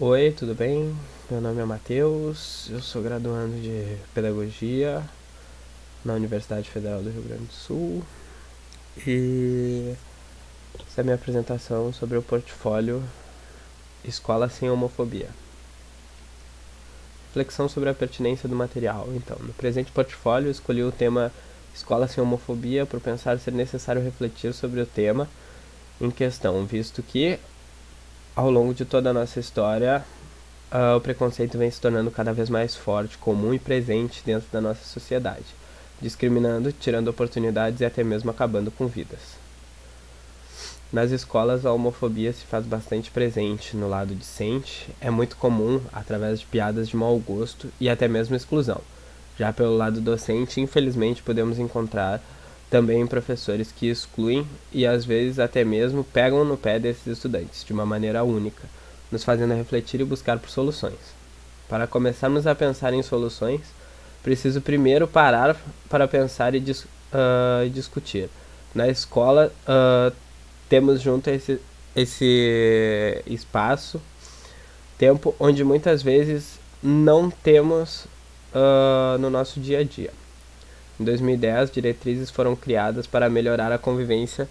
Oi, tudo bem? Meu nome é Matheus, eu sou graduando de Pedagogia na Universidade Federal do Rio Grande do Sul e essa é a minha apresentação sobre o portfólio Escola Sem Homofobia. Reflexão sobre a pertinência do material. Então, no presente portfólio, escolhi o tema Escola Sem Homofobia por pensar ser necessário refletir sobre o tema em questão, visto que, ao longo de toda a nossa história, o preconceito vem se tornando cada vez mais forte, comum e presente dentro da nossa sociedade, discriminando, tirando oportunidades e até mesmo acabando com vidas. Nas escolas, a homofobia se faz bastante presente no lado discente, é muito comum através de piadas de mau gosto e até mesmo exclusão. Já pelo lado docente, infelizmente, podemos encontrar também professores que excluem e às vezes até mesmo pegam no pé desses estudantes de uma maneira única, nos fazendo refletir e buscar por soluções. Para começarmos a pensar em soluções, preciso primeiro parar para pensar e discutir. Na escola, temos junto esse espaço, tempo onde muitas vezes não temos no nosso dia a dia. Em 2010, diretrizes foram criadas para melhorar a convivência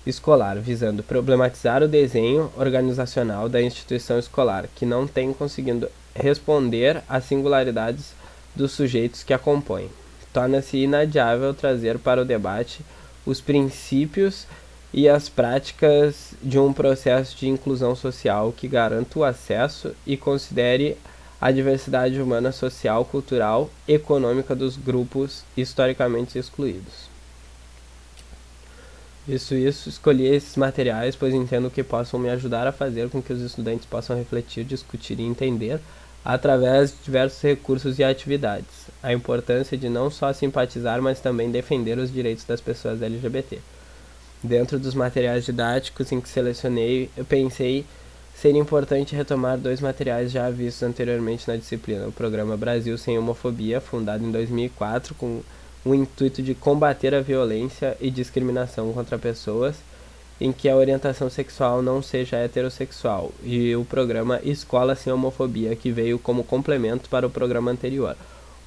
escolar, visando problematizar o desenho organizacional da instituição escolar, que não tem conseguido responder às singularidades dos sujeitos que a compõem. Torna-se inadiável trazer para o debate os princípios e as práticas de um processo de inclusão social que garanta o acesso e considere a diversidade humana, social, cultural e econômica dos grupos historicamente excluídos. Escolhi esses materiais, pois entendo que possam me ajudar a fazer com que os estudantes possam refletir, discutir e entender, através de diversos recursos e atividades, a importância de não só simpatizar, mas também defender os direitos das pessoas LGBT. Dentro dos materiais didáticos em que selecionei, eu pensei ser importante retomar dois materiais já vistos anteriormente na disciplina: o Programa Brasil Sem Homofobia, fundado em 2004, com o intuito de combater a violência e discriminação contra pessoas em que a orientação sexual não seja heterossexual, e o programa Escola Sem Homofobia, que veio como complemento para o programa anterior,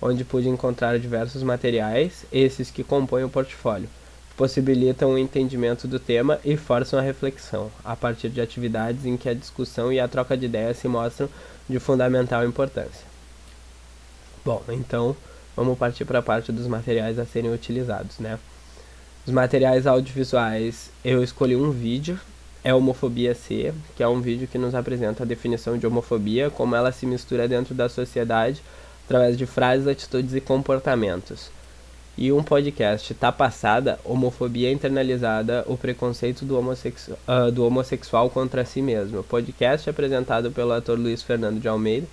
onde pude encontrar diversos materiais, esses que compõem o portfólio, possibilitam o entendimento do tema e forçam a reflexão, a partir de atividades em que a discussão e a troca de ideias se mostram de fundamental importância. Bom, então vamos partir para a parte dos materiais a serem utilizados, né? Os materiais audiovisuais, eu escolhi um vídeo, é Homofobia C, que é um vídeo que nos apresenta a definição de homofobia, como ela se mistura dentro da sociedade, através de frases, atitudes e comportamentos. E um podcast, Tá Passada, Homofobia Internalizada, o preconceito do homossexual contra si mesmo. O podcast é apresentado pelo ator Luiz Fernando de Almeida,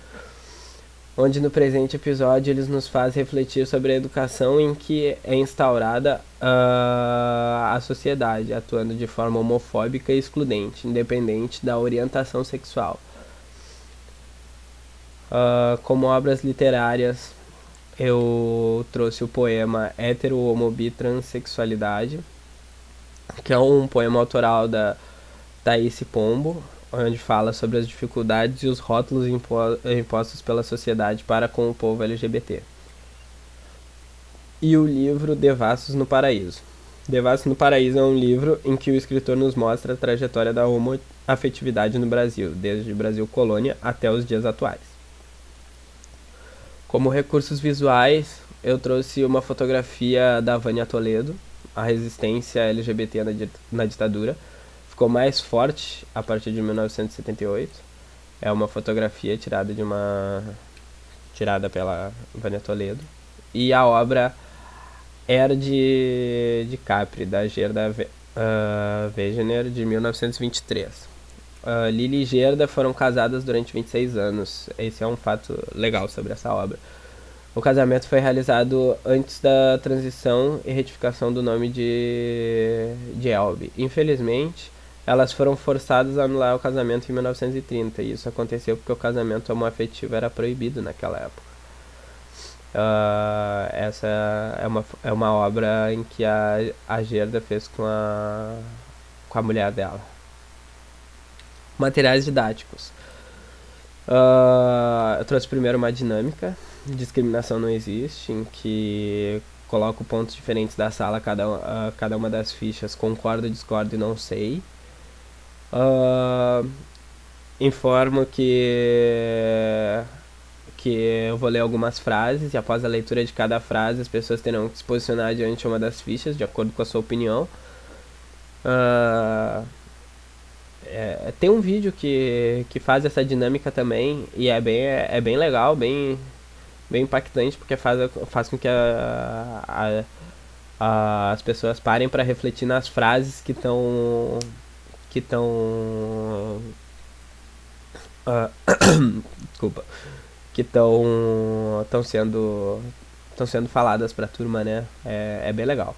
onde no presente episódio eles nos faz refletir sobre a educação em que é instaurada a sociedade, atuando de forma homofóbica e excludente, independente da orientação sexual. Como obras literárias, eu trouxe o poema Hétero, Homo, Bi, Transsexualidade, que é um poema autoral da Thaís Pombo, onde fala sobre as dificuldades e os rótulos impostos pela sociedade para com o povo LGBT. E o livro Devassos no Paraíso. Devassos no Paraíso é um livro em que o escritor nos mostra a trajetória da homoafetividade no Brasil, desde o Brasil colônia até os dias atuais. Como recursos visuais, eu trouxe uma fotografia da Vânia Toledo, a resistência LGBT na ditadura. Ficou mais forte a partir de 1978. É uma fotografia tirada pela Vânia Toledo. E a obra Era de Capri, da Gerda Wegener, de 1923. Lili e Gerda foram casadas durante 26 anos. Esse é um fato legal sobre essa obra. O casamento foi realizado antes da transição e retificação do nome de Elbe. Infelizmente, elas foram forçadas a anular o casamento em 1930, e isso aconteceu porque o casamento homoafetivo era proibido naquela época. Essa é uma obra em que a Gerda fez com a mulher dela. Materiais didáticos. Eu trouxe primeiro uma dinâmica, discriminação não existe, em que coloco pontos diferentes da sala, cada uma das fichas, concordo, discordo e não sei. Uh, Informo que eu vou ler algumas frases e após a leitura de cada frase as pessoas terão que se posicionar diante de uma das fichas de acordo com a sua opinião. Tem um vídeo que faz essa dinâmica também e é bem legal, bem impactante, porque faz com que as pessoas parem para refletir nas frases que estão desculpa, que estão sendo faladas para a turma, né? É bem legal.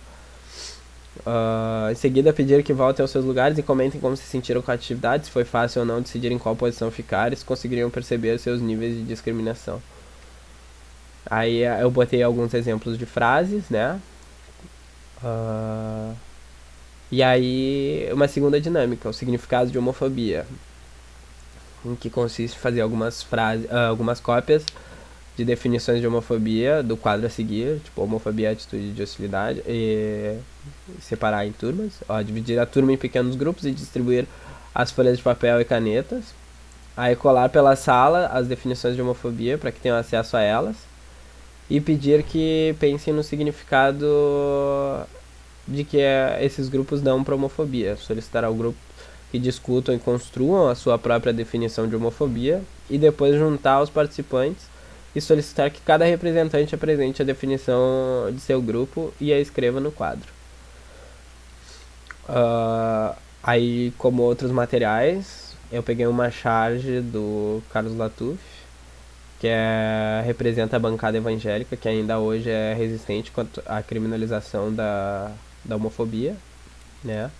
Em seguida, pedir que voltem aos seus lugares e comentem como se sentiram com a atividade, se foi fácil ou não decidir em qual posição ficar e se conseguiriam perceber seus níveis de discriminação. Aí eu botei alguns exemplos de frases, né? E aí uma segunda dinâmica, o significado de homofobia, em que consiste em fazer algumas cópias de definições de homofobia do quadro a seguir, tipo homofobia, atitude de hostilidade, e separar em turmas, dividir a turma em pequenos grupos e distribuir as folhas de papel e canetas, aí colar pela sala as definições de homofobia para que tenham acesso a elas e pedir que pensem no significado de que esses grupos dão para homofobia, solicitar ao grupo que discutam e construam a sua própria definição de homofobia e depois juntar os participantes e solicitar que cada representante apresente a definição de seu grupo e a escreva no quadro. Aí, como outros materiais, eu peguei uma charge do Carlos Latuf, que representa a bancada evangélica, que ainda hoje é resistente à criminalização da homofobia, né?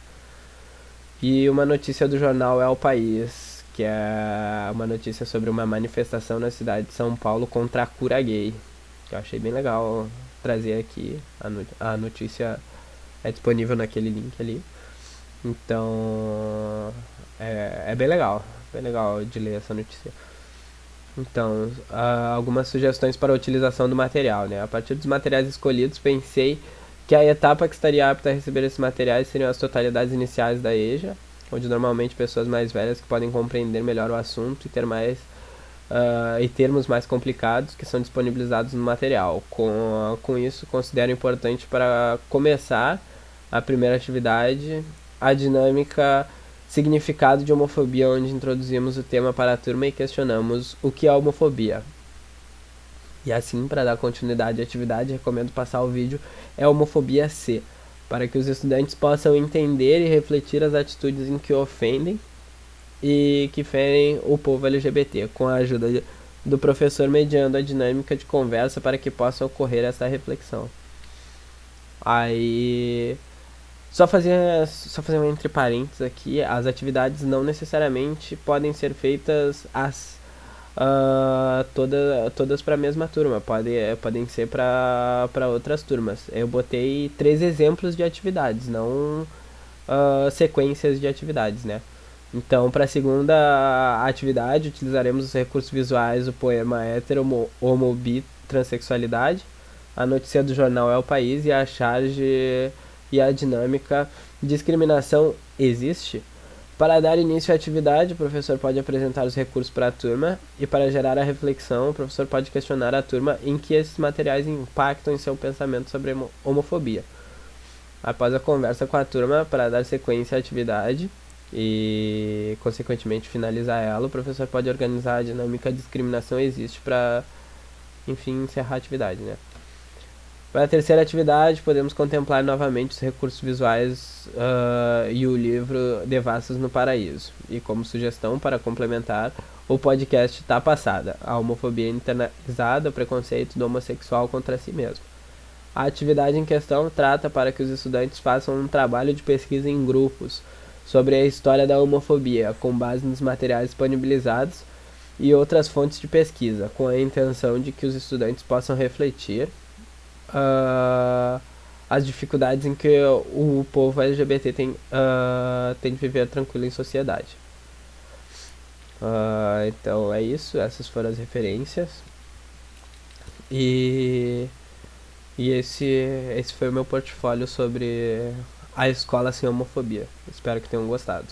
E uma notícia do jornal É o País, que é uma notícia sobre uma manifestação na cidade de São Paulo contra a cura gay, que eu achei bem legal trazer aqui. A notícia é disponível naquele link ali. Então, é bem legal de ler essa notícia. Então, algumas sugestões para a utilização do material, né? A partir dos materiais escolhidos, pensei que a etapa que estaria apta a receber esses materiais seriam as totalidades iniciais da EJA, onde normalmente pessoas mais velhas que podem compreender melhor o assunto e termos mais complicados que são disponibilizados no material. Com isso, considero importante para começar a primeira atividade a dinâmica significado de homofobia, onde introduzimos o tema para a turma e questionamos o que é homofobia. E assim, para dar continuidade à atividade, recomendo passar o vídeo É Homofobia C, para que os estudantes possam entender e refletir as atitudes em que ofendem e que ferem o povo LGBT, com a ajuda do professor mediando a dinâmica de conversa para que possa ocorrer essa reflexão. Aí, só fazer um entre parênteses aqui, as atividades não necessariamente podem ser feitas todas para a mesma turma, podem ser para outras turmas. Eu botei 3 exemplos de atividades, não sequências de atividades, né? Então, para a segunda atividade, utilizaremos os recursos visuais, o poema hétero, homo, bi, transexualidade, a notícia do jornal É o País e a charge e a dinâmica discriminação existe? Para dar início à atividade, o professor pode apresentar os recursos para a turma e para gerar a reflexão, o professor pode questionar a turma em que esses materiais impactam em seu pensamento sobre homofobia. Após a conversa com a turma, para dar sequência à atividade e, consequentemente, finalizar ela, o professor pode organizar a dinâmica discriminação existe para, enfim, encerrar a atividade, né? Para a terceira atividade, podemos contemplar novamente os recursos visuais e o livro Devassos no Paraíso. E como sugestão para complementar, o podcast Tá Passada, a homofobia internalizada, o preconceito do homossexual contra si mesmo. A atividade em questão trata para que os estudantes façam um trabalho de pesquisa em grupos sobre a história da homofobia, com base nos materiais disponibilizados e outras fontes de pesquisa, com a intenção de que os estudantes possam refletir as dificuldades em que o povo LGBT tem de viver tranquilo em sociedade. Então é isso, essas foram as referências. E, esse foi o meu portfólio sobre a escola sem homofobia. Espero que tenham gostado.